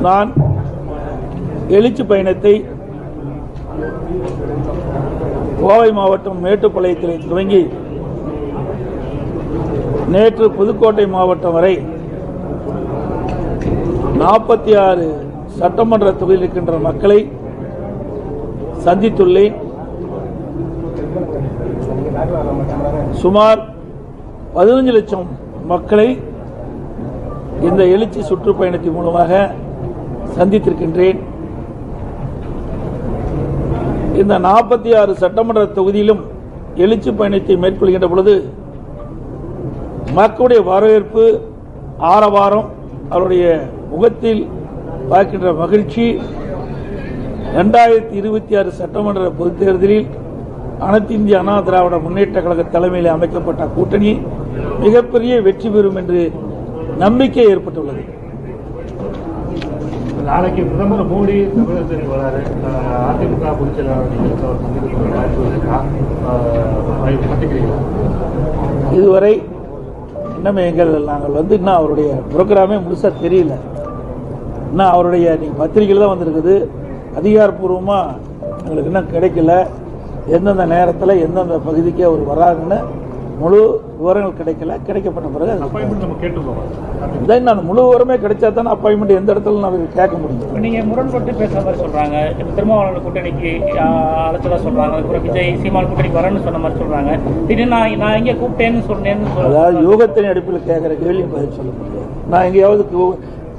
நான் எழுச்சி பயணத்தை கோவை மாவட்டம் மேட்டுப்பாளையத்தில் துவங்கி நேற்று புதுக்கோட்டை மாவட்டம் வரை 46 சட்டமன்ற தொகுதியில் இருக்கின்ற மக்களை சந்தித்துள்ளேன். சுமார் 15 லட்சம் மக்களை இந்த எழுச்சி சுற்றுப்பயணத்தின் மூலமாக சந்தித்திருக்கின்றேன். இந்த 46 சட்டமன்ற தொகுதியிலும் எழுச்சி பயணத்தை மேற்கொள்கின்ற பொழுது மக்களுடைய வரவேற்பு, ஆரவாரம், அவருடைய முகத்தில் பார்க்கின்ற மகிழ்ச்சி 2026 சட்டமன்ற பொதுத் தேர்தலில் அனைத்து இந்திய அண்ணா திராவிட முன்னேற்ற கழக தலைமையில் அமைக்கப்பட்ட கூட்டணி மிகப்பெரிய வெற்றி பெறும் என்று நம்பிக்கை ஏற்பட்டுள்ளது. நாளைக்கு பிரதமர் மோடி தமிழகத்திற்கு வராரு. அதிமுக இதுவரை இன்னும் நாங்கள் இன்னும் அவருடைய புரோகிராமே முழுசா தெரியல. இன்னும் அவருடைய பத்திரிகையில் தான் வந்திருக்குது. அதிகாரப்பூர்வமாக எங்களுக்கு இன்னும் கிடைக்கல. எந்தெந்த நேரத்தில் எந்தெந்த பகுதிக்கு அவர் வராங்கன்னு முழு விவரங்கள் கிடைக்கல. கிடைக்கப்பட்ட பிறகு நான் முழு விவரமே கிடைச்சா தானே அப்பாயின்மெண்ட் எந்த இடத்துல நான் கேட்க முடியும். நீங்க முரண்பட்டு பேசுற மாதிரி சொல்றாங்க. திருமாவளவன் கூட்டணிக்கு அழைச்சதா சொல்றாங்க. விஜய் சீமான் கூட்டணிக்கு வரணும்னு சொன்ன மாதிரி சொல்றாங்க. நான் எங்க கூப்பிட்டேன்னு சொன்னேன்னு அதாவது யூகத்தின் அடிப்பில் கேட்கிற கேள்வி பதில் சொல்ல முடியும். நான் எங்கேயாவது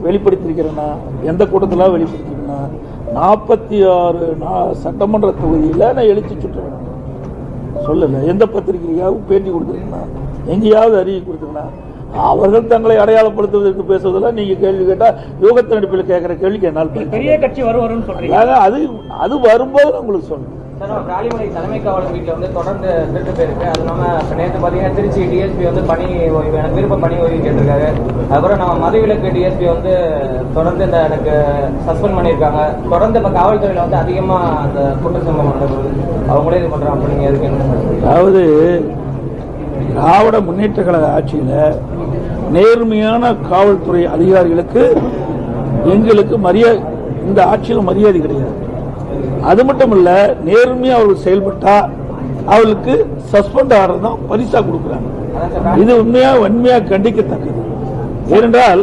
வெளிப்படுத்திருக்கிறேன்னா, எந்த கூட்டத்தில் வெளிப்படுத்திருக்கேன்னா, 46 சட்டமன்ற தொகுதியில் நான் எழுச்சி சுற்றுவேன் சொல்லல. எந்த பத்திரிகையாவது பேட்டி கொடுத்துருக்கேன்னா, எங்கேயாவது அறிக்கை கொடுத்துருக்கேன்னா, அவர்கள் தங்களை அடையாளப்படுத்துவதற்கு பேசுவதில் நீங்க கேள்வி கேட்டா யோகத்தின் அடிப்பில் கேட்கிற கேள்விக்கு என்னால் பெரிய கட்சி வரும்னு சொல்றீங்க. அது வரும்போது உங்களுக்கு சொல்றேன். ராலிமலை தலைமை காவலர் வீட்டில் வந்து தொடர்ந்து திருட்டு போயிருக்கு. அது இல்லாமல் நேற்று பார்த்தீங்கன்னா திருச்சி டிஎஸ்பி வந்து பணி ஓய்வு, எனக்கு விருப்ப பணி ஓய்வு கேட்டிருக்காரு. அதுக்கப்புறம் நம்ம மதுவிலக்கு டிஎஸ்பி வந்து தொடர்ந்து எனக்கு சஸ்பெண்ட் பண்ணியிருக்காங்க. தொடர்ந்து இப்போ காவல்துறையில் வந்து அதிகமாக அந்த குற்ற சம்பவம் நடக்குது. அவங்களே இது பண்ணுறாங்க. அப்போ நீங்கள் எதுக்கு என்ன? அதாவது திராவிட முன்னேற்ற கழக ஆட்சியில் நேர்மையான காவல்துறை அதிகாரிகளுக்கு எங்களுக்கு மரியாதை, இந்த ஆட்சியில் மரியாதை கிடையாது. அது மட்டும் இல்ல, நேர்மையா அவர்கள் செயல்பட்டா அவர்களுக்கு சஸ்பெண்ட் ஆர்டர் தான் பரிசா கொடுக்கிறாங்க. இது வன்மையா கண்டிக்கத்தக்கது. ஏனென்றால்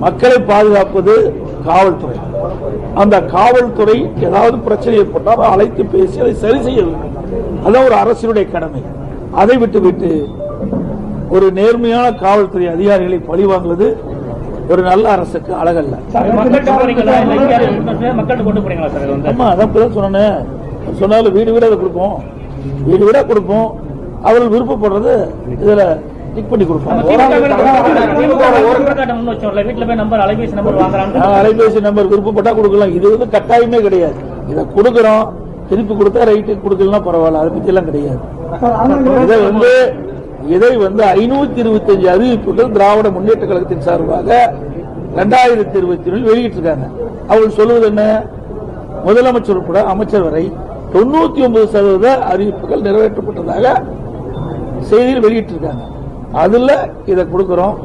மக்களை பாதுகாப்பது காவல்துறை. அந்த காவல்துறை ஏதாவது பிரச்சனை ஏற்பட்டால் அழைத்து பேசி அதை சரி செய்ய வேண்டும். அதான் ஒரு அரசினுடைய கடமை. அதை விட்டுவிட்டு ஒரு நேர்மையான காவல்துறை அதிகாரிகளை பழிவாங்குவது ஒரு நல்ல அரசுக்கு அழகல்ல. சொன்னாலும் வீடு வீடா கொடுப்போம், வீடு வீடா கொடுப்போம். அவர்கள் விருப்பப்படுறது இதுல டிக் பண்ணி கொடுப்போம். அலைபேசி நம்பர் விருப்பப்பட்டா கொடுக்கலாம். இது வந்து கட்டாயமே கிடையாது. இதை கொடுக்கிறோம், திருப்பி கொடுத்தா ரைட்டு, கொடுக்கலாம் பரவாயில்ல, அதை பத்தி எல்லாம் கிடையாது. இதை வந்து 525 அறிவிப்புகள் திராவிட முன்னேற்ற கழகத்தின் சார்பாக 2021 வெளியிட்டிருக்காங்க. அவர்கள் சொல்வது என்ன? முதலமைச்சர் கூட அமைச்சர் வரை 99% அறிவிப்புகள் நிறைவேற்றப்பட்டதாக செய்தியில் வெளியிட்டிருக்காங்க. அதுல இதை கொடுக்கிறோம்,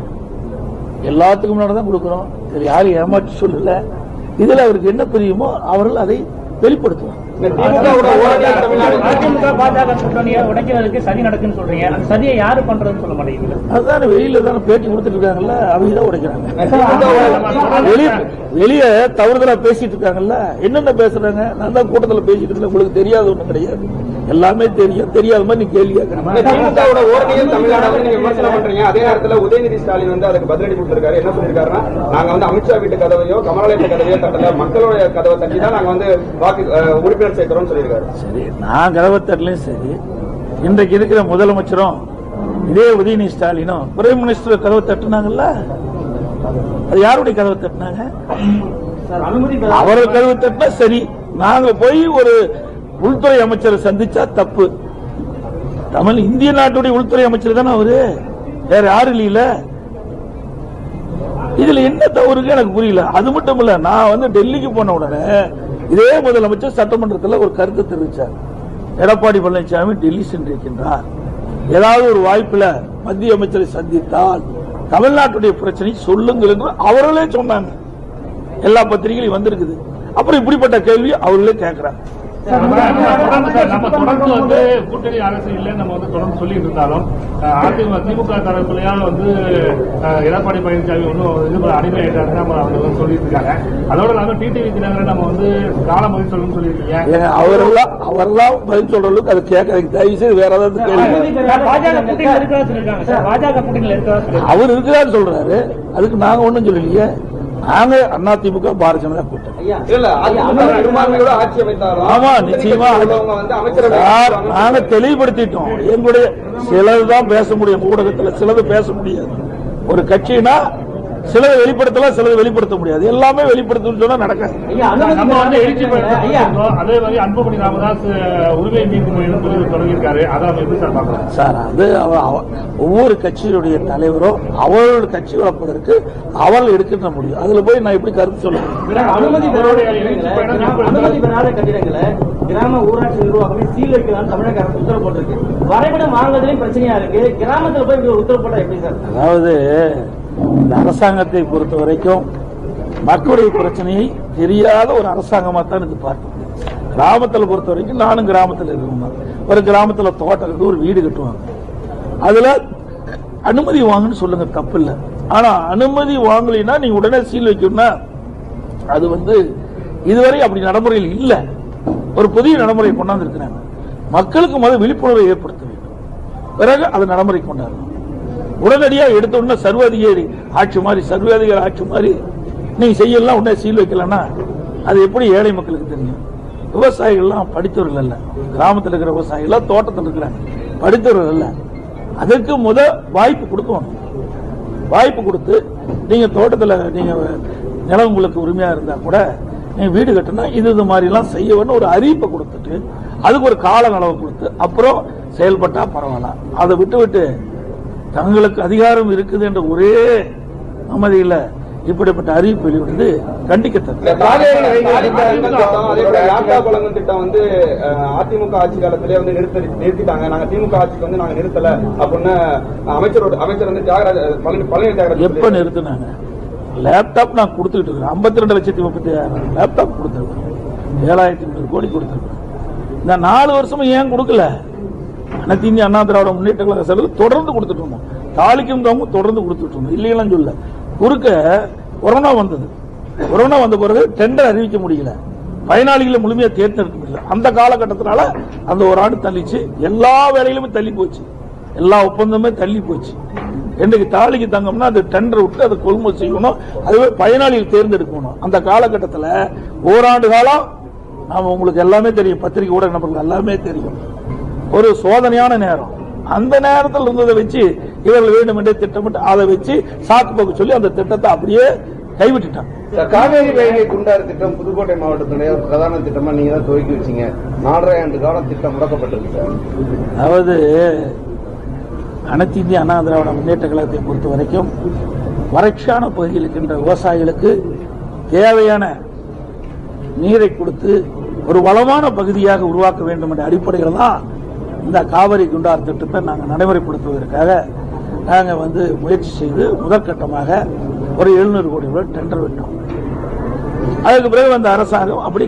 எல்லாத்துக்கும் முன்னாடி தான் கொடுக்கிறோம். இதில் யாரும் ஏமாற்றி சொல்லல. இதுல அவருக்கு என்ன தெரியுமோ அவர்கள் அதை வெளிப்படுத்துவாங்க. அதிமுக பாஜக கூட்டணியை உடைக்கிறதுக்கு சதி நடக்குன்னு சொல்றீங்க. அந்த சதியை யாரு பண்றதுன்னு சொல்ல மாட்டேங்குது. அதுதான் வெளியில தானே பேட்டி கொடுத்துட்டு இருக்காங்கல்ல, அவங்க தான் உடைக்கிறாங்க. வெளியே தவறுதலா பேசிட்டு இருக்காங்கல்ல. என்னென்ன பேசுறாங்க? நான் தான் கூட்டத்தில் பேசிட்டு இருக்கேன். உங்களுக்கு தெரியாது ஒண்ணு கிடையாது, எல்லாமே தெரியும். தெரியாத மாதிரி நீ கேள்வி கேட்கணும். அதே நேரத்தில் உதயநிதி ஸ்டாலின் வந்து அதுக்கு பதிலடி கொடுத்திருக்காரு. என்ன சொல்லிருக்காருன்னா, நாங்க வந்து அமித்ஷா வீட்டு கதவையோ கமலாலயத்து கதவையோ தட்டல, மக்களுடைய கதவை தட்டி தான் நாங்க வந்து உறுப்பினர் சேர்க்கிறோம் சொல்லியிருக்காரு. சரி, நான் கதவை தட்டலையும் சரி, இன்றைக்கு இருக்கிற முதலமைச்சரும் இதே உதயநிதி ஸ்டாலினும் பிரைம் மினிஸ்டர் கதவை தட்டுனாங்கல்ல. அது யாருடைய கதவை தட்டினாங்க? அவர்கள் கதவை தட்டினா சரி. நாங்க போய் ஒரு உள்துறை அமைச்சரை சந்திச்சா தப்பு. தமிழ் இந்திய நாட்டுடைய உள்துறை அமைச்சர் தானே அவரு, வேற யாரும் இல்ல. இதுல என்ன தவறுக்கு எனக்கு புரியல. அது மட்டும் இல்ல, நான் வந்து டெல்லிக்கு போன உடனே இதே முதலமைச்சர் சட்டமன்றத்தில் ஒரு கருத்து தெரிவித்தார். எடப்பாடி பழனிசாமி டெல்லி சென்றிருக்கின்றார், ஏதாவது ஒரு வாய்ப்புல மத்திய அமைச்சரை சந்தித்தால் தமிழ்நாட்டுடைய பிரச்சனை சொல்லுங்கள் என்று அவர்களே சொன்னாங்க. எல்லா பத்திரிகையிலும் வந்திருக்குது. அப்புறம் இப்படிப்பட்ட கேள்வி அவர்களே கேட்கிறாங்க. நம்ம தொடர்ந்து வந்து கூட்டணி அரசு இல்லைன்னு நம்ம வந்து தொடர்ந்து சொல்லிட்டு இருந்தாலும் திமுக தரப்புலையால் வந்து எடப்பாடி பழனிசாமி ஒன்றும் அடிமையாயிட்டாருன்னு நம்ம அவங்க சொல்லிட்டு இருக்காங்க. அதோட இல்லாம டிடிவி தினகரன் நம்ம வந்து காலம் பதில் சொல்லணும்னு சொல்லியிருக்கீங்க. அவரெல்லாம் பதில் சொல்ற அளவுக்கு அதை கேட்கறதுக்கு தயவு செய்து வேற ஏதாவது கேள்வி. அவர் இருக்கிறான்னு சொல்றாரு, அதுக்கு நாங்க ஒண்ணும் சொல்லலையே. நாங்க அதிமுக பாரதிய ஜனதா கூட்டணி. ஆமா, நிச்சயமா நாங்க தெளிவுபடுத்திட்டோம். எங்களுடைய சிலதுதான் பேச முடியும், ஊடகத்தில் சிலது பேச முடியாது. ஒரு கட்சினா சிலதை வெளிப்படுத்தலாம், சிலதை வெளிப்படுத்த முடியாது. எல்லாமே வெளிப்படுத்தணும்னு சொன்னா நடக்காது. அதே மாதிரி அன்புமணி ராமதாஸ் உரிமை மீட்பு தொடங்கியிருக்காரு. அதான் எப்படி சார் பார்க்கலாம் சார்? அது ஒவ்வொரு கட்சியினுடைய தலைவரும் அவரோட கட்சி வளர்ப்பதற்கு அவர்கள் எடுக்கின்ற முடியும். அதுல போய் நான் எப்படி கருத்து சொல்லுவேன்? அனுமதி பெறாத கட்டிடங்களை கிராம ஊராட்சி நிர்வாகமே சீல் வைக்கலாம் தமிழக அரசு உத்தரவு போட்டிருக்கு. வரைபடம் வாங்குவதிலும் பிரச்சனையா இருக்கு. கிராமத்தில் போய் உத்தரவு போட்டா எப்படி சார்? அதாவது இந்த அரசாங்கத்தை பொறுத்த வரைக்கும் மக்களுடைய பிரச்சனையை தெரியாத ஒரு அரசாங்கமா தான் இது பார்க்கும். கிராமத்தில் பொறுத்த வரைக்கும் நானும் கிராமத்தில் இருக்கணும். ஒரு கிராமத்தில் தோட்டம் இருக்கு, ஒரு வீடு கட்டுவாங்க. அதுல அனுமதி வாங்கன்னு சொல்லுங்க, தப்பு இல்லை. ஆனா அனுமதி வாங்கலைன்னா நீங்க உடனே சீல் வைக்கணும்னா அது வந்து இதுவரை அப்படி நடைமுறையில் இல்லை. ஒரு புதிய நடைமுறை கொண்டாந்து இருக்கிறாங்க. மக்களுக்கு முதல் விழிப்புணர்வை ஏற்படுத்த வேண்டும், பிறகு அதை நடைமுறை கொண்டாடணும். உடனடியாக எடுத்த உடனே சர்வாதிகாரி ஆட்சி மாதிரி சர்வாதிகாரி ஆட்சி மாதிரி நீங்க செய்யலாம், உடனே சீல் வைக்கலன்னா அது எப்படி ஏழை மக்களுக்கு தெரியும்? விவசாயிகள்லாம் படித்தவர்கள் அல்ல, கிராமத்தில் இருக்கிற விவசாயிகள் தோட்டத்தில் இருக்கிறாங்க, படித்தவர்கள் அல்ல. அதற்கு வாய்ப்பு கொடுக்கணும். வாய்ப்பு கொடுத்து நீங்க தோட்டத்தில் நீங்க நிலம் உங்களுக்கு உரிமையா இருந்தா கூட நீங்க வீடு கட்டினா இது மாதிரி எல்லாம் செய்யணும்னு ஒரு அறிவிப்பை கொடுத்துட்டு அதுக்கு ஒரு கால அளவு கொடுத்து அப்புறம் செயல்பட்டா பரவாயில்ல. அதை விட்டு தங்களுக்கு அதிகாரம் இருக்குது என்ற ஒரே அமைதியில் இப்படிப்பட்ட அறிவிப்பு வெளியிடுவது கண்டிக்கத்தக்கது. திட்டம் வந்து அதிமுக ஆட்சி காலத்திலே வந்து நிறுத்திட்டாங்க. நாங்க திமுக ஆட்சிக்கு வந்து நாங்க நிறுத்தல அப்படின்னு அமைச்சர் வந்து பழனி தியாகராஜன் எப்ப நிறுத்தினாங்க? லேப்டாப் நான் கொடுத்துட்டு இருக்கேன். 52,36,000 லேப்டாப் கொடுத்துருக்கேன். 7,300 கோடி கொடுத்துருக்கேன். இந்த 4 வருஷமும் ஏன் கொடுக்கல? அனைத்து இந்திய அண்ணா திராவிட முன்னேற்ற கழக செலவு தொடர்ந்து கொடுத்துட்டு இருந்தோம். தாலிக்கும் தொடர்ந்து கொடுத்துட்டு இருந்தோம். இல்லையெல்லாம் சொல்ல. குறுக்க கொரோனா வந்தது. கொரோனா வந்த பிறகு டெண்டர் அறிவிக்க முடியல, பயனாளிகளை முழுமையா தேர்ந்தெடுக்க முடியல. அந்த காலகட்டத்தினால அந்த ஒரு ஆண்டு தள்ளிச்சு. எல்லா வேலையிலுமே தள்ளி போச்சு, எல்லா ஒப்பந்தமே தள்ளி போச்சு. இன்றைக்கு தாலிக்கு தங்கம்னா அது டெண்டர் விட்டு அதை கொள்முதல் செய்யணும், அதுவே பயனாளிகள் தேர்ந்தெடுக்கணும். அந்த காலகட்டத்தில் ஓராண்டு காலம் நாம உங்களுக்கு எல்லாமே தெரியும், பத்திரிகை ஊடக நபர்கள் எல்லாமே தெரியும். ஒரு சோதனையான நேரம். அந்த நேரத்தில் இருந்ததை வச்சு இவர்கள் வேண்டும் என்றே திட்டமிட்டு அதை வச்சு சாக்கு போக்கு சொல்லி அந்த திட்டத்தை அப்படியே கைவிட்டுட்டாங்க. காவேரி வைகை குண்டாறு திட்டம் புதுக்கோட்டை மாவட்டத்துடைய பிரதான திட்டமா நீங்க தான் துவக்கி வச்சீங்க. 4.5 ஆண்டு காலம் திட்டம் முடக்கப்பட்டிருக்கு. அதாவது அனைத்து இந்திய அண்ணா திராவிட முன்னேற்ற கழகத்தை பொறுத்த வரைக்கும் வறட்சியான பகுதியில் இருக்கின்ற விவசாயிகளுக்கு தேவையான நீரை கொடுத்து ஒரு வளமான பகுதியாக உருவாக்க வேண்டும் என்ற அடிப்படையில் தான் இந்த காவிரி குண்டார் திட்டத்தை நாங்கள் நடைமுறைப்படுத்துவதற்காக நாங்கள் முயற்சி செய்து முதற்கட்டமாக ஒரு 700 கோடி ரூபாய் டெண்டர் விட்டோம். அதுக்கு பிறகு அந்த அரசாங்கம் அப்படி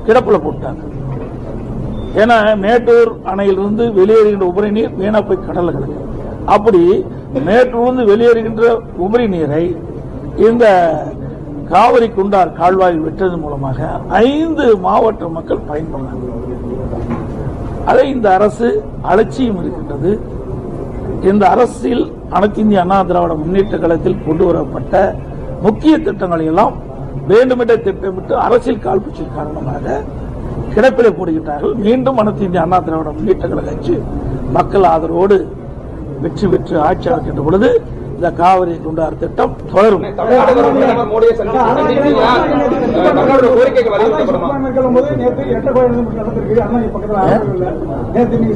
கிடப்புல போட்டாங்க. ஏன்னா மேட்டூர் அணையிலிருந்து வெளியேறுகின்ற உபரி நீர் வீணா போய் கடல்ல கிடக்கு. அப்படி மேட்டூரிலிருந்து வெளியேறுகின்ற உபரி நீரை இந்த காவிரி குண்டார் கால்வாயில் விட்டதன் மூலமாக 5 மாவட்ட மக்கள் பயன்படுறாங்க. அதை இந்த அரசு அலட்சியம் இருக்கின்றது. இந்த அரசில் அனைத்து இந்திய அண்ணா திராவிட முன்னேற்ற கழகத்தில் கொண்டு வரப்பட்ட முக்கிய திட்டங்களை எல்லாம் வேண்டுமென்றே திட்டமிட்டு அரசியல் காழ்ப்புச்சி காரணமாக கிடப்பிலே போடுகின்றார்கள். மீண்டும் அனைத்து இந்திய அண்ணா திராவிட முன்னேற்ற கழக கட்சி மக்கள் ஆதரவோடு வெற்றி பெற்று ஆட்சி அமைக்கின்ற பொழுது இந்த காவிரி குண்டார் திட்டம் தொடரும்.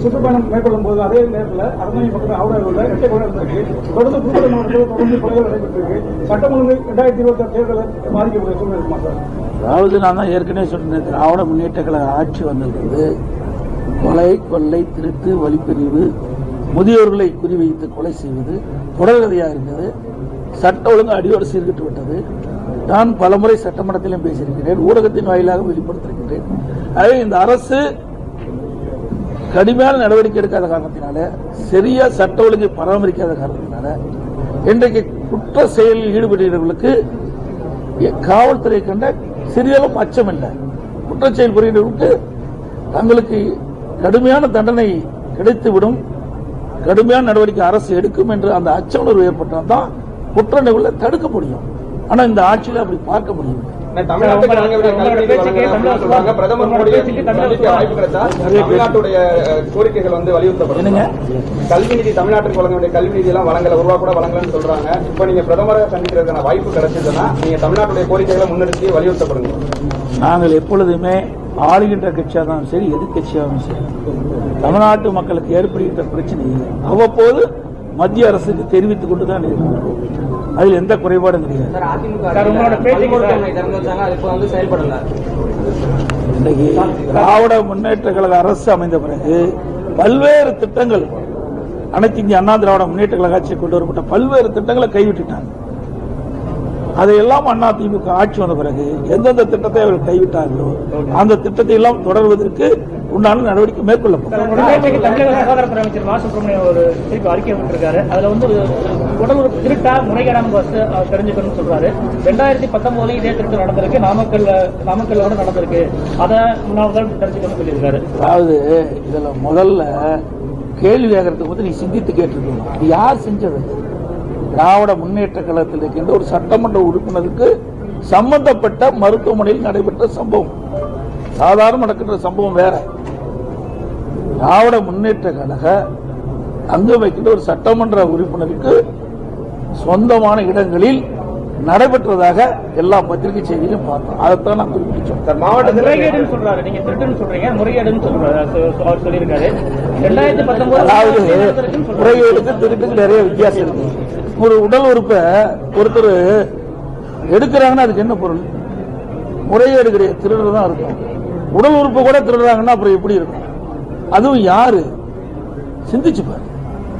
சுற்றுப்பயணம் மேற்கொள்ளும் போது அதே நேரத்தில் அரண்மனை பக்கத்தில் ஆவணர்கள் 8 கோடி தொடர்ந்து புதுக்கோட்டை மாவட்டத்தில் தொடர்ந்து கொலைகள் நடைபெற்றிருக்கு. சட்டம் ஒழுங்கு 2026 தேர்தலை பாதிக்கக்கூடிய சூழ்நிலை இருக்குமா சார்? அதாவது நான் தான் ஏற்கனவே சொன்னேன், திராவிட முன்னேற்ற கழக ஆட்சி வந்திருக்கிறது. கொலை, கொள்ளை, திருட்டு, வழிப்பிரிவு, முதியோர்களை குறிவைத்து கொலை செய்வது தொடர்கதையாக இருந்தது. சட்ட ஒழுங்கு அடியோடு சீர்கிட்டு விட்டது. நான் பலமுறை சட்டமன்றத்திலும் பேசியிருக்கிறேன், ஊடகத்தின் வாயிலாக வெளிப்படுத்தியிருக்கிறேன். ஆகவே இந்த அரசு கடுமையான நடவடிக்கை எடுக்காத காரணத்தினால, சரியா சட்ட ஒழுங்கை பராமரிக்காத காரணத்தினால இன்றைக்கு குற்ற செயலில் ஈடுபடுகிறவர்களுக்கு காவல்துறை கண்ட சிறிதளவும் அச்சம் இல்லை. குற்ற செயல் புரிகிறவர்களுக்கு தங்களுக்கு கடுமையான தண்டனை கிடைத்துவிடும், கடுமையான நடவடிக்கை அரசு எடுக்கும் என்று அந்த அச்ச உணர்வு ஏற்பட்டால் தான் குற்ற நிகழ்வை தடுக்க முடியும். ஆனா இந்த ஆட்சியில் அப்படி பார்க்க முடியும். தமிழ்நாட்டுக்கு பிரதமர் மோடியை சந்திக்க வாய்ப்பு கிடைச்சா தமிழ்நாட்டுடைய கோரிக்கைகள் வந்து வலியுறுத்தப்படும். கல்வி நிதி தமிழ்நாட்டுக்கு வழங்க வேண்டிய கல்வி நிதி எல்லாம் வழங்கல, ரூபா கூட வழங்கலன்னு சொல்றாங்க. இப்ப நீங்க பிரதமரை சந்திக்கிறதுக்கான வாய்ப்பு கிடைச்சதுன்னா நீங்க தமிழ்நாட்டுடைய கோரிக்கைகளை முன்னிறுத்தி வலியுறுத்தப்படுங்க. நாங்கள் எப்பொழுதுமே ஆளுகின்ற கட்சியாகவும் சரி, எதிர்கட்சியாகவும் சரி, தமிழ்நாட்டு மக்களுக்கு ஏற்படுகின்ற பிரச்சனையை அவ்வப்போது மத்திய அரசுக்கு தெரிவித்துக் கொண்டுதான் இருக்கிறோம். அதில் எந்த குறைபாடும் கிடையாது. இன்றைக்கு திராவிட முன்னேற்ற கழக அரசு அமைந்த பிறகு பல்வேறு திட்டங்கள், அனைத்து இந்திய அண்ணா திராவிட முன்னேற்ற கழக ஆட்சியில் கொண்டு வரப்பட்ட பல்வேறு திட்டங்களை கைவிட்டுட்டாங்க. அதையெல்லாம் அதிமுக ஆட்சி வந்த பிறகு எந்தெந்த திட்டத்தை அவர்கள் கைவிட்டார்களோ அந்த திட்டத்தை எல்லாம் தொடர்வதற்கு உண்டான நடவடிக்கை மேற்கொள்ளப்படும். சுகாதாரத்துறை அமைச்சர் மா சுப்பிரமணியம் ஒரு அறிக்கை விட்டிருக்காரு. அதுல வந்து உடல் ஒரு திருட்டா முறைகேடான தெரிஞ்சுக்கணும்னு சொல்றாரு. 2019 இதே திருட்டு நடந்திருக்கு, நாமக்கல்லோட நடந்திருக்கு, அதை முன்னாள் தெரிஞ்சுக்கணும்னு சொல்லியிருக்காரு. அதாவது இதுல முதல்ல கேள்வி கேட்கறதுக்கு வந்து நீ சிந்தித்து கேட்டிருக்கணும், இது யார் செஞ்சது? திராவிட முன்னேற்ற கழகத்தில் இருக்கின்ற ஒரு சட்டமன்ற உறுப்பினருக்கு சம்பந்தப்பட்ட மருத்துவமனையில் நடைபெற்ற சம்பவம், சாதாரண நடக்கின்ற சம்பவம் வேற. திராவிட முன்னேற்ற கழக அங்கு வைக்கின்ற ஒரு சட்டமன்ற உறுப்பினருக்கு சொந்தமான இடங்களில் நடைபெற்றதாக எல்லா பத்திரிகை செய்தியிலும் பார்த்தோம். அதைத்தான் நான் குறிப்பிட்டோம். முறைகேடுன்னு சொல்றாரு, நீங்க திருட்டுன்னு சொல்றீங்க, முறைகேடுன்னு அவர் சொல்லியிருக்காரு. 2019 அதாவது முறைகேடுக்கு திருட்டுக்கு நிறைய வித்தியாசம் இருக்கு. ஒரு உடல் உறுப்பை ஒருத்தர் எடுக்கிறாங்கன்னா அதுக்கு என்ன பொருள்? முறைகேடு கிடையாது, திருடுறது தான் இருக்கும். உடல் உறுப்பு கூட திருடுறாங்கன்னா அப்புறம் எப்படி இருக்கும்? அதுவும் யாரு சிந்திச்சு பாரு.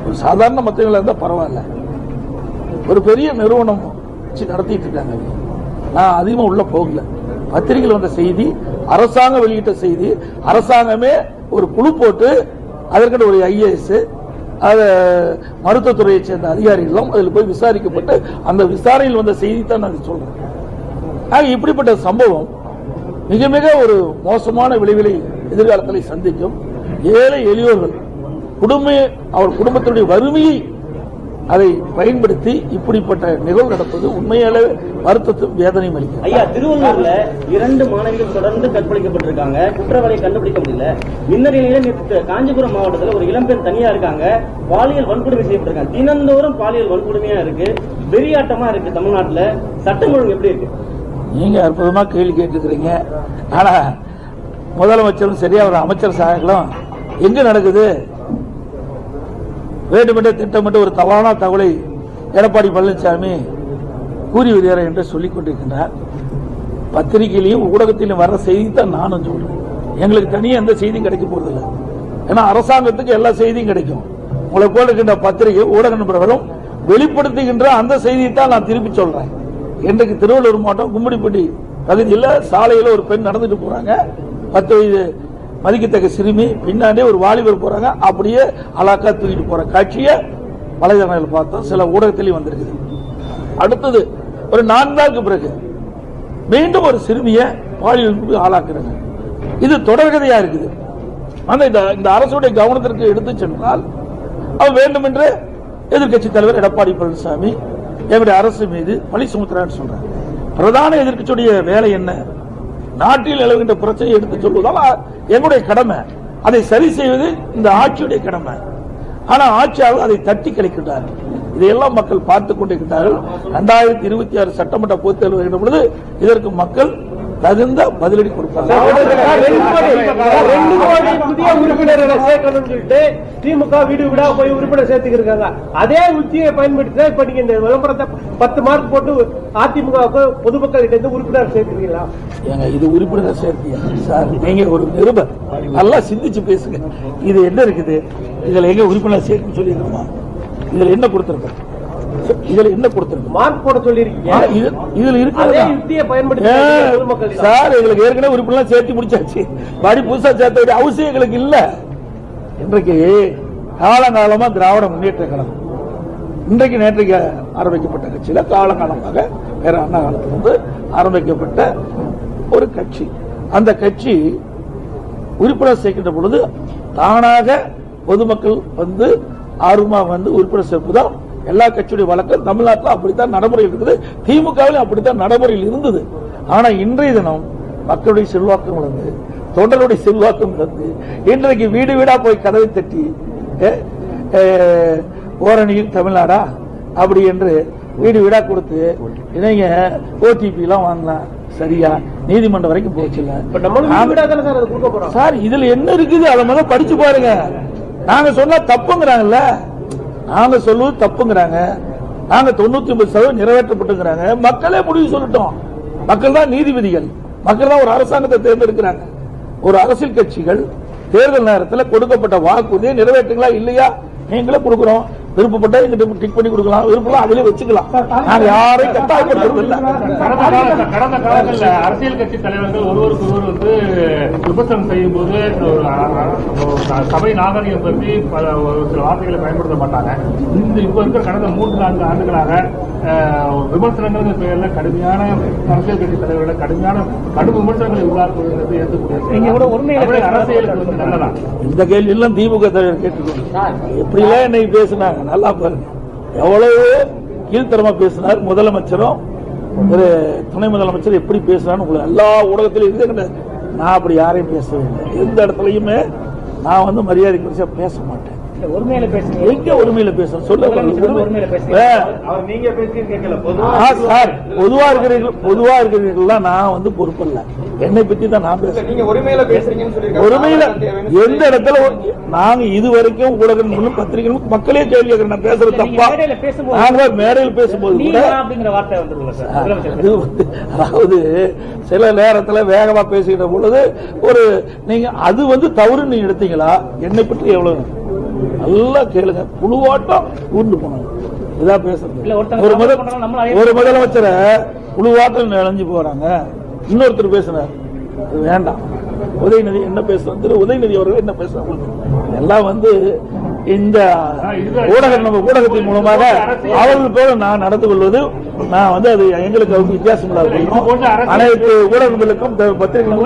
ஒரு சாதாரண மத்தவங்களா இருந்தா பரவாயில்ல, ஒரு பெரிய நிறுவனம் நடத்திட்டு இருக்காங்க. நான் அதிகமா உள்ள போகல, பத்திரிகையில் வந்த செய்தி, அரசாங்கம் வெளியிட்ட செய்தி, அரசாங்கமே ஒரு குழு போட்டு அதற்கென்று ஒரு IAS மருத்துவத்துறையை சேர்ந்த அதிகாரிகளும் அதில் போய் விசாரிக்கப்பட்டு அந்த விசாரணையில் வந்த செய்தி தான் நான் சொல்றேன். இப்படிப்பட்ட சம்பவம் மிக மிக ஒரு மோசமான விளைவுகளை எதிர்காலத்தில் சந்திக்கும். ஏழை எளியோர்கள் அவர் குடும்பத்தினுடைய வறுமையை அதை பயன்படுத்தி இப்படிப்பட்ட நிகழ்வு நடப்பது உண்மையாலே வருத்தத்தும் வேதனையும் அளிக்கும். ஐயா, திருவள்ளூர்ல 2 மாணவிகள் தொடர்ந்து கற்பழிக்கப்பட்டிருக்காங்க, குற்றவாளியை கண்டுபிடிக்க முடியல. முன்னணியில காஞ்சிபுரம் மாவட்டத்தில் ஒரு இளம்பெண் தனியா இருக்காங்க, பாலியல் வன்கொடுமை செய்யப்பட்டிருக்காங்க. தினந்தோறும் பாலியல் வன்கொடுமையா இருக்கு, வெறியாட்டமா இருக்கு. தமிழ்நாட்டுல சட்டம் ஒழுங்கு எப்படி இருக்கு? நீங்க அற்புதமா கேள்வி கேட்டுக்கிறீங்க. ஆனா முதலமைச்சரும் சரியா ஒரு அமைச்சர் சகாக்களும் எங்க நடக்குது? வேண்டுமென்றே திட்டமிட்டு ஒரு தவறான தகவலை எடப்பாடி பழனிசாமி கூறி வருகிறார் என்று சொல்லிக் கொண்டிருக்கின்றார். பத்திரிகையிலையும் ஊடகத்திலும் வர்ற செய்தி தான் நானும் சொல்றேன். எங்களுக்கு தனியாக எந்த செய்தியும் கிடைக்க போறதில்லை. ஏன்னா அரசாங்கத்துக்கு எல்லா செய்தியும் கிடைக்கும். உங்களை போல இருக்கின்ற பத்திரிகை ஊடக நண்பர்களும் வெளிப்படுத்துகின்ற அந்த செய்தியை தான் நான் திருப்பி சொல்றேன். இன்றைக்கு திருவள்ளூர் மாவட்டம் கும்மிடிப்பட்டி பகுதியில் சாலையில் ஒரு பெண் நடந்துட்டு போறாங்க, 10 வயது மதிக்கத்தக்க சிறுமி, பின்னாடியே ஒரு வாலிபர் போறாங்க, அப்படியே அலாக்கா தூக்கிட்டு போற காட்சியை வலைதளங்கள் பார்த்தோம், சில ஊடகத்திலையும் வந்திருக்குது. அடுத்தது ஒரு 4 நாளுக்கு பிறகு மீண்டும் ஒரு சிறுமியை பாலியலுக்கு ஆளாக்குறாங்க. இது தொடர்கதையா இருக்குது. இந்த அரசுடைய கவனத்திற்கு எடுத்து சென்றால் அவர் வேண்டுமென்று எதிர்கட்சி தலைவர் எடப்பாடி பழனிசாமி எங்களுடைய அரசு மீது பழி சுமத்துறான்னு சொல்றாங்க. பிரதான எதிர்கட்சியுடைய வேலை என்ன? நாட்டில் நிலவுகின்ற பிரச்சனையை எடுத்து சொல்வதால் எங்களுடைய கடமை, அதை சரி செய்வது இந்த ஆட்சியுடைய கடமை. ஆனா ஆட்சியாளர் அதை தட்டி கழிக்கின்றார்கள். இதையெல்லாம் மக்கள் பார்த்துக் கொண்டிருக்கிறார்கள். 2026 சட்டமன்ற பொதுத் தேர்தல் வருகின்ற பொழுது இதற்கு மக்கள் தகுந்த பதிலடி கொடுப்பாங்க. 2 கோடி புதிய உறுப்பினர்களை சேர்க்கணும்னு சொல்லிட்டு திமுக வீடு வீடா போய் உறுப்பினர் சேர்த்துக்கிருக்காங்க. அதே உத்தியை பயன்படுத்தி தான் இப்ப நீங்க இந்த விளம்பரத்தை 10 மார்க் போட்டு அதிமுக பொதுமக்கள் கிட்ட உறுப்பினர் சேர்த்துருக்கீங்களா? ஏங்க இது உறுப்பினர் சேர்த்தியா சார்? நீங்க ஒரு நிருபர், நல்லா சிந்திச்சு பேசுங்க. இது என்ன இருக்குது? இதுல எங்க உறுப்பினர் சேர்த்து சொல்லியிருக்கோமா? இதுல என்ன கொடுத்திருக்கோம்? இதுல என்ன கொடுத்திருக்கு? மார்க் போட சொல்லியிருக்கீங்க. இதுல அதே இருக்கிறது யுக்தியை பயன்படுத்தி பொதுமக்கள் சார் எங்களுக்கு ஏற்கனவே உறுப்பினர் சேர்த்து முடிச்சாச்சு. மறுபடி புதுசா சேர்த்த வேண்டிய அவசியம் எங்களுக்கு இல்ல. இன்றைக்கு காலங்காலமா திராவிட முன்னேற்ற கழகம் இன்றைக்கு நேற்றைக்கு ஆரம்பிக்கப்பட்ட கட்சியில காலங்காலமாக வேற அண்ணா காலத்திலிருந்து ஆரம்பிக்கப்பட்ட ஒரு கட்சி. அந்த கட்சி உறுப்பினர் சேர்க்கின்ற பொழுது தானாக பொதுமக்கள் வந்து ஆர்வமா வந்து உறுப்பினர் சேர்ப்புதான் எல்லா கட்சியுடைய வழக்கம். தமிழ்நாட்டில் அப்படித்தான் நடைமுறையில் இருக்குது, திமுகவிலும் அப்படித்தான் நடைமுறையில் இருந்தது. ஆனா இன்றைய தினம் மக்களுடைய செல்வாக்கம் இழந்து, தொண்டருடைய செல்வாக்கம் இழந்து, இன்றைக்கு வீடு வீடா போய் கதவை தட்டி ஓரணியில் தமிழ்நாடா அப்படி என்று வீடு வீடா கொடுத்து நீங்க ஓடிபி எல்லாம் வாங்கலாம். சரியா? நீதிமன்றம் வரைக்கும் போச்சுல்ல சார். இதுல என்ன இருக்குது அதை முதல்ல படிச்சு பாருங்க. நாங்க சொன்னா தப்புங்கிறாங்கல்ல, நாங்க சொல்லுவது தப்புங்கிறாங்க. நாங்க 99% நிறைவேற்றப்பட்டுங்கிறாங்க. மக்களே முடிவு சொல்லட்டும். மக்கள் தான் நீதிபதிகள். மக்கள் தான் ஒரு அரசாங்கத்தை தேர்ந்தெடுக்கிறாங்க. ஒரு அரசியல் கட்சிகள் தேர்தல் நேரத்தில் கொடுக்கப்பட்ட வாக்குறுதியை நிறைவேற்றுங்களா இல்லையா நீங்களே கொடுக்கிறோம். விருப்பப்பட்ட எங்கிட்ட டிக் பண்ணி கொடுக்கலாம், விருப்பம் அதிலே வச்சுக்கலாம். நாங்க யாரையும் கட்டாயப்படுத்துறது இல்லை. கடந்த காலங்களில் அரசியல் கட்சி தலைவர்கள் ஒருவருக்கு ஒருவர் வந்து விமர்சனம் செய்யும் போது சபை நாகரிகம் பற்றி ஒரு சில வார்த்தைகளை பயன்படுத்த மாட்டாங்க. இப்ப இருக்கிற கடந்த 3-4 ஆண்டுகளாக விமர்சனங்கள் பெயர்ல கடுமையான அரசியல் கட்சி தலைவர்களை கடும் விமர்சனங்களை உள்ளாக்குவது ஏற்கக்கூடிய அரசியலுக்கு வந்து நல்லதான். இந்த கேள்வி எல்லாம் திமுக தலைவர் கேட்டுக்கொண்டு எப்படிலாம் என்னை பேசினாங்க. நல்லா பாருங்க, எவ்வளவு கீழ்த்தரமா பேசினார். முதலமைச்சரும் ஒரு துணை முதலமைச்சர் எப்படி பேசினார் உங்களுக்கு எல்லா ஊடகத்திலும் இருந்து. நான் அப்படி யாரையும் பேசவே இல்லை. எந்த இடத்துலயுமே நான் வந்து மரியாதை குறிச்சா பேச மாட்டேன். ஒருமையில பேசுங்க. எங்க ஒருமையில பேச சொல்ல பொதுவா இருக்கிறீர்கள். நான் வந்து பொறுப்பல்ல, என்னை பத்தி தான் நான் பேசுறேன். நீங்க ஒருமையில பேசுறீங்கன்னு ஒருமையில எந்த இடத்துல நாங்க இது வரைக்கும் ஊடகங்களும் பத்திரிகைகளும் மக்களே கேள்வி கேட்கிறேன். நான் பேசுறது தப்பா? நாங்க மேடையில் பேசும்போது கூட அதாவது சில நேரத்துல வேகமா பேசுகிற பொழுது ஒரு நீங்க அது வந்து தவறு நீங்க எடுத்தீங்களா? என்னை பற்றி எவ்வளவு நல்லா கேளுங்க. புழுவாட்டம் ஊர்ந்து போனாங்க. இதான் பேசுறது. ஒரு முதலமைச்சரை புழுவாட்டம் நினைஞ்சு போறாங்க. இன்னொருத்தர் பேசுறாரு, வேண்டாம். உதயநிதி என்ன பேசுறாங்க, திரு உதயநிதி அவர்கள் என்ன பேசுறாங்க எல்லாம் வந்து இந்த ஊடகத்தின் மூலமாக அவர்கள் போல நான் நடந்து கொள்வது நான் வந்து அது எங்களுக்கு வித்தியாசம் இல்லாத அனைத்து ஊடகங்களுக்கும் பத்திரிகைகளுக்கும்